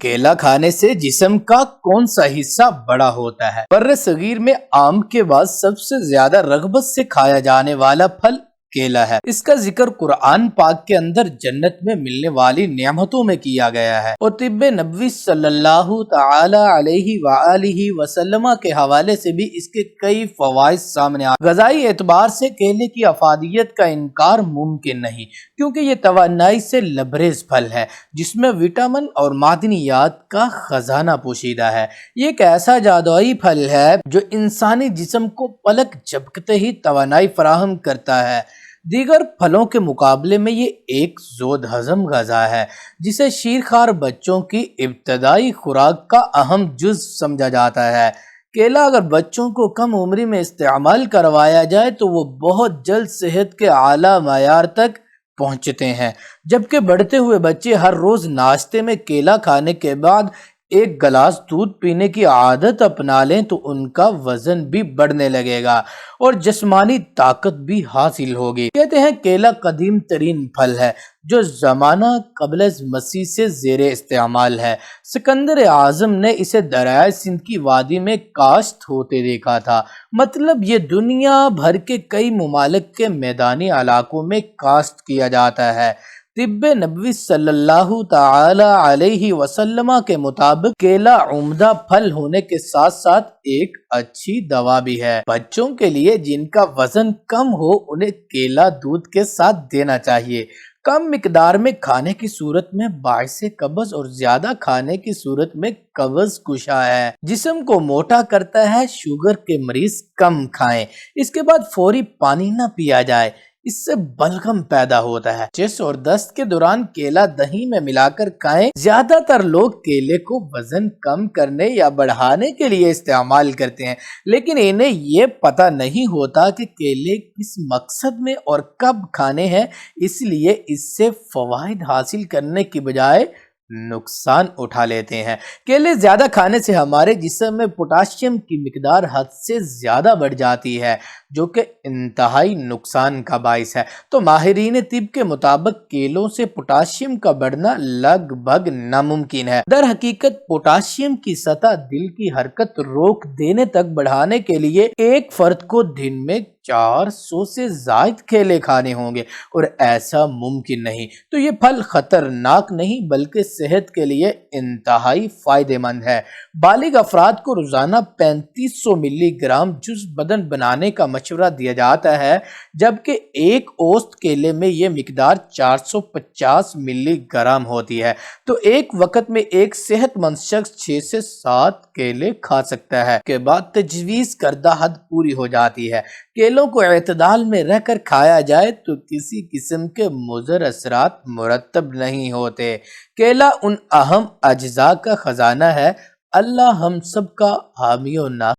کیلا کھانے سے جسم کا کون سا حصہ بڑا ہوتا ہے؟ بر صغیر میں آم کے بعد سب سے زیادہ رغبت سے کھایا جانے والا پھل کیلا ہے۔ اس کا ذکر قرآن پاک کے اندر جنت میں ملنے والی نعمتوں میں کیا گیا ہے، اور طب نبوی صلی اللہ تعالی علیہ وآلہ وسلم کے حوالے سے بھی اس کے کئی فوائد سامنے آئے۔ غذائی اعتبار سے کیلے کی افادیت کا انکار ممکن نہیں، کیونکہ یہ توانائی سے لبریز پھل ہے جس میں وٹامن اور معدنیات کا خزانہ پوشیدہ ہے۔ یہ ایک ایسا جادوئی پھل ہے جو انسانی جسم کو پلک جھپکتے ہی توانائی فراہم کرتا ہے۔ دیگر پھلوں کے مقابلے میں یہ ایک زود ہضم غذا ہے جسے شیرخوار بچوں کی ابتدائی خوراک کا اہم جز سمجھا جاتا ہے۔ کیلا اگر بچوں کو کم عمری میں استعمال کروایا جائے تو وہ بہت جلد صحت کے اعلیٰ معیار تک پہنچتے ہیں، جبکہ بڑھتے ہوئے بچے ہر روز ناشتے میں کیلا کھانے کے بعد ایک گلاس دودھ پینے کی عادت اپنا لیں تو ان کا وزن بھی بڑھنے لگے گا اور جسمانی طاقت بھی حاصل ہوگی۔ کہتے ہیں کیلا قدیم ترین پھل ہے جو زمانہ قبل از مسیح سے زیر استعمال ہے۔ سکندر اعظم نے اسے دریائے سندھ کی وادی میں کاشت ہوتے دیکھا تھا، مطلب یہ دنیا بھر کے کئی ممالک کے میدانی علاقوں میں کاشت کیا جاتا ہے۔ طب نبوی صلی اللہ تعالی علیہ وسلم کے مطابق کیلا عمدہ پھل ہونے کے ساتھ ساتھ ایک اچھی دوا بھی ہے۔ بچوں کے لیے جن کا وزن کم ہو انہیں کیلا دودھ کے ساتھ دینا چاہیے۔ کم مقدار میں کھانے کی صورت میں باعث قبض اور زیادہ کھانے کی صورت میں قبض کشا ہے، جسم کو موٹا کرتا ہے۔ شوگر کے مریض کم کھائیں، اس کے بعد فوری پانی نہ پیا جائے، اس سے بلغم پیدا ہوتا ہے۔ چس اور دست کے دوران کیلا دہی میں ملا کر کھائیں۔ زیادہ تر لوگ کیلے کو وزن کم کرنے یا بڑھانے کے لیے استعمال کرتے ہیں، لیکن انہیں یہ پتہ نہیں ہوتا کہ کیلے کس مقصد میں اور کب کھانے ہیں، اس لیے اس سے فوائد حاصل کرنے کی بجائے نقصان اٹھا لیتے ہیں۔ کیلے زیادہ کھانے سے ہمارے جسم میں پوٹاشیم کی مقدار حد سے زیادہ بڑھ جاتی ہے، جو کہ انتہائی نقصان کا باعث ہے۔ تو ماہرین طب کے مطابق کیلوں سے پوٹاشیم کا بڑھنا لگ بھگ ناممکن ہے۔ در حقیقت پوٹاشیم کی سطح دل کی حرکت روک دینے تک بڑھانے کے لیے ایک فرد کو دن میں 400 سے زائد کیلے کھانے ہوں گے، اور ایسا ممکن نہیں۔ تو یہ پھل خطرناک نہیں بلکہ صحت کے لیے انتہائی فائدہ مند ہے۔ بالغ افراد کو روزانہ 3500 ملی گرام جز بدن بنانے کا مشورہ دیا جاتا ہے، جبکہ ایک اوسط کیلے میں یہ مقدار 450 ملی گرام ہوتی ہے۔ تو ایک وقت میں ایک صحت مند شخص 6 سے 7 کیلے کھا سکتا ہے، کے بعد تجویز کردہ حد پوری ہو جاتی ہے۔ کیلوں کو اعتدال میں رہ کر کھایا جائے تو کسی قسم کے مضر اثرات مرتب نہیں ہوتے۔ کیلا ان اہم اجزاء کا خزانہ ہے۔ اللہ ہم سب کا حامی و ناصر